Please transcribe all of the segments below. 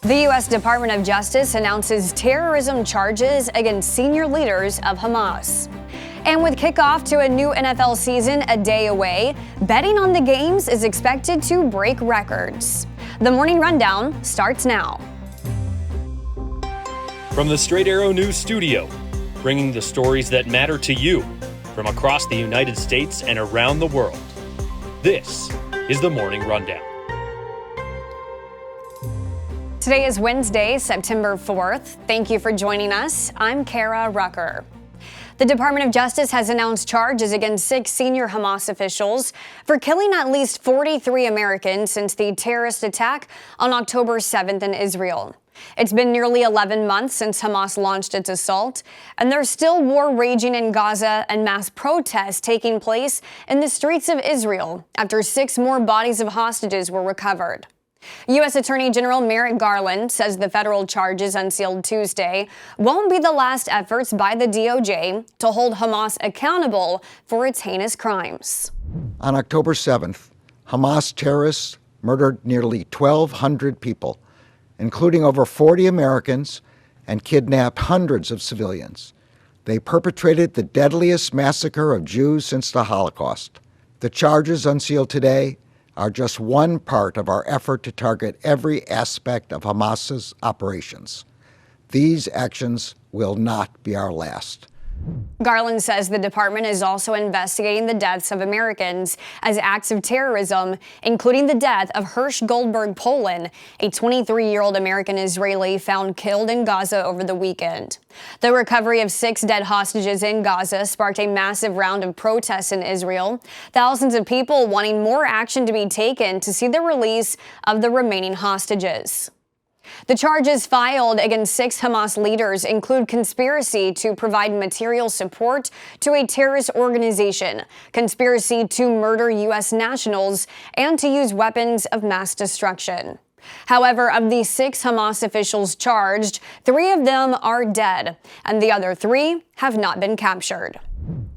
The U.S. Department of Justice announces terrorism charges against senior leaders of Hamas. And with kickoff to a new NFL season a day away, betting on the games is expected to break records. The Morning Rundown starts now. From the Straight Arrow News Studio, bringing the stories that matter to you from across the United States and around the world. This is the Morning Rundown. Today is Wednesday, September 4th. Thank you for joining us. I'm Kara Rucker. The Department of Justice has announced charges against 6 senior Hamas officials for killing at least 43 Americans since the terrorist attack on October 7th in Israel. It's been nearly 11 months since Hamas launched its assault, and there's still war raging in Gaza and mass protests taking place in the streets of Israel after 6 more bodies of hostages were recovered. U.S. Attorney General Merrick Garland says the federal charges unsealed Tuesday won't be the last efforts by the DOJ to hold Hamas accountable for its heinous crimes. On October 7th, Hamas terrorists murdered nearly 1,200 people, including over 40 Americans, and kidnapped hundreds of civilians. They perpetrated the deadliest massacre of Jews since the Holocaust. The charges unsealed today are just one part of our effort to target every aspect of Hamas's operations. These actions will not be our last. Garland says the department is also investigating the deaths of Americans as acts of terrorism, including the death of Hirsch Goldberg Poland, a 23-year-old American-Israeli found killed in Gaza over the weekend. The recovery of 6 dead hostages in Gaza sparked a massive round of protests in Israel, thousands of people wanting more action to be taken to see the release of the remaining hostages. The charges filed against 6 Hamas leaders include conspiracy to provide material support to a terrorist organization, conspiracy to murder U.S. nationals, and to use weapons of mass destruction. However, of the 6 Hamas officials charged, 3 of them are dead, and the other 3 have not been captured.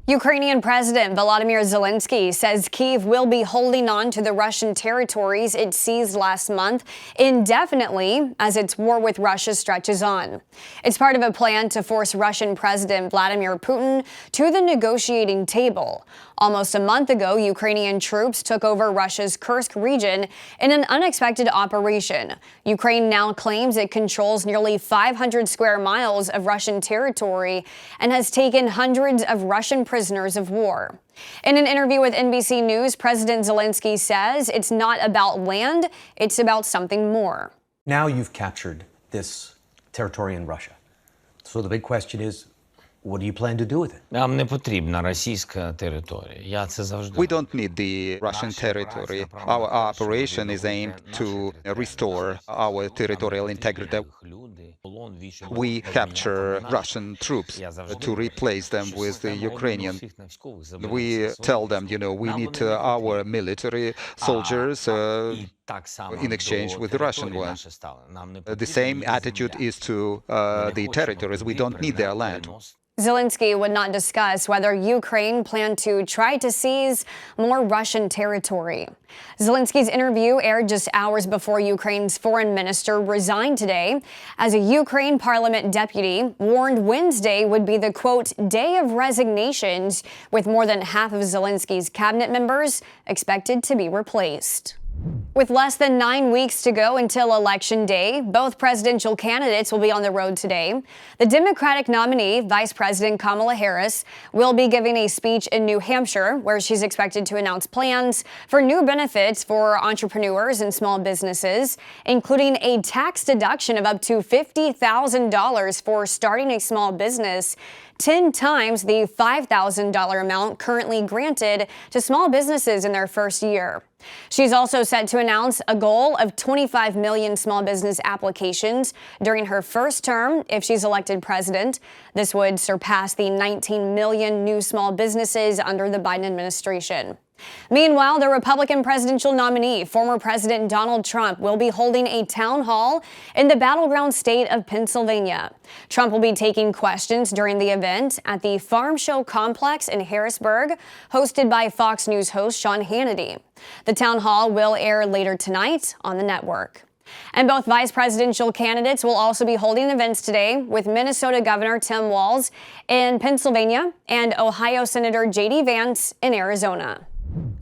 Ukrainian President Volodymyr Zelenskyy says Kyiv will be holding on to the Russian territories it seized last month indefinitely as its war with Russia stretches on. It's part of a plan to force Russian President Vladimir Putin to the negotiating table. Almost a month ago, Ukrainian troops took over Russia's Kursk region in an unexpected operation. Ukraine now claims it controls nearly 500 square miles of Russian territory and has taken hundreds of Russian prisoners of war. In an interview with NBC News, President Zelenskyy says it's not about land, it's about something more. Now you've captured this territory in Russia. So the big question is, what do you plan to do with it? Нам не потрібна російська територія. Я це завжди. We don't need the Russian territory. Our operation is aimed to restore our territorial integrity. We capture Russian troops to replace them with the Ukrainian. We tell them, we need our military soldiers in exchange with the Russian ones. The same attitude is to the territories. We don't need their land. Zelenskyy would not discuss whether Ukraine planned to try to seize more Russian territory. Zelensky's interview aired just hours before Ukraine's foreign minister resigned today, as a Ukraine parliament deputy warned Wednesday would be the, quote, day of resignations, with more than half of Zelensky's cabinet members expected to be replaced. With less than 9 weeks to go until Election Day, both presidential candidates will be on the road today. The Democratic nominee, Vice President Kamala Harris, will be giving a speech in New Hampshire, where she's expected to announce plans for new benefits for entrepreneurs and small businesses, including a tax deduction of up to $50,000 for starting a small business, 10 times the $5,000 amount currently granted to small businesses in their first year. She's also set to announce a goal of 25 million small business applications during her first term if she's elected president. This would surpass the 19 million new small businesses under the Biden administration. Meanwhile, the Republican presidential nominee, former President Donald Trump, will be holding a town hall in the battleground state of Pennsylvania. Trump will be taking questions during the event at the Farm Show Complex in Harrisburg, hosted by Fox News host Sean Hannity. The town hall will air later tonight on the network. And both vice presidential candidates will also be holding events today, with Minnesota Governor Tim Walz in Pennsylvania and Ohio Senator J.D. Vance in Arizona.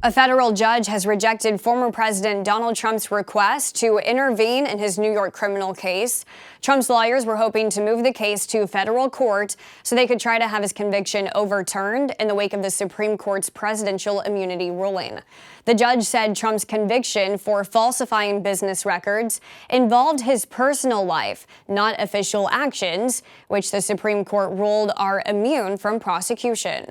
A federal judge has rejected former President Donald Trump's request to intervene in his New York criminal case. Trump's lawyers were hoping to move the case to federal court so they could try to have his conviction overturned in the wake of the Supreme Court's presidential immunity ruling. The judge said Trump's conviction for falsifying business records involved his personal life, not official actions, which the Supreme Court ruled are immune from prosecution.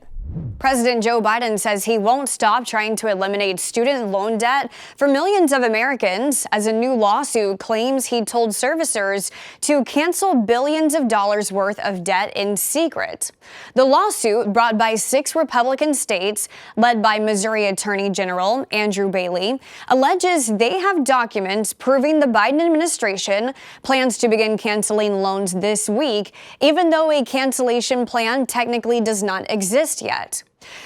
President Joe Biden says he won't stop trying to eliminate student loan debt for millions of Americans as a new lawsuit claims he told servicers to cancel billions of dollars worth of debt in secret. The lawsuit, brought by 6 Republican states, led by Missouri Attorney General Andrew Bailey, alleges they have documents proving the Biden administration plans to begin canceling loans this week, even though a cancellation plan technically does not exist yet.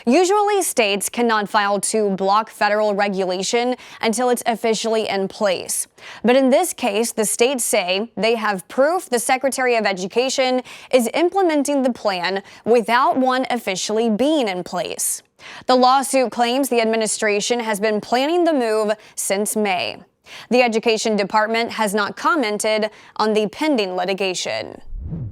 Usually, states cannot file to block federal regulation until it's officially in place. But in this case, the states say they have proof the Secretary of Education is implementing the plan without one officially being in place. The lawsuit claims the administration has been planning the move since May. The Education Department has not commented on the pending litigation.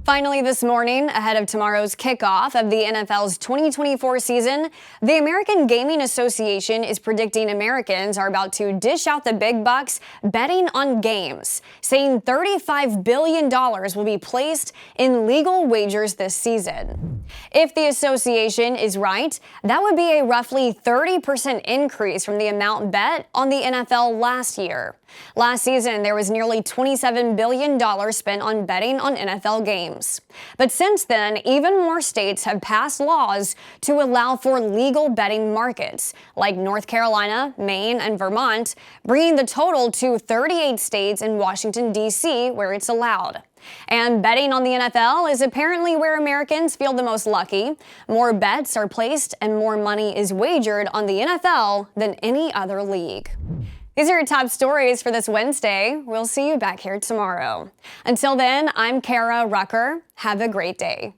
Finally this morning, ahead of tomorrow's kickoff of the NFL's 2024 season, the American Gaming Association is predicting Americans are about to dish out the big bucks betting on games, saying $35 billion will be placed in legal wagers this season. If the association is right, that would be a roughly 30% increase from the amount bet on the NFL last year. Last season, there was nearly $27 billion spent on betting on NFL games. But since then, even more states have passed laws to allow for legal betting markets, like North Carolina, Maine, and Vermont, bringing the total to 38 states and Washington, D.C., where it's allowed. And betting on the NFL is apparently where Americans feel the most lucky. More bets are placed and more money is wagered on the NFL than any other league. These are your top stories for this Wednesday. We'll see you back here tomorrow. Until then, I'm Kara Rucker. Have a great day.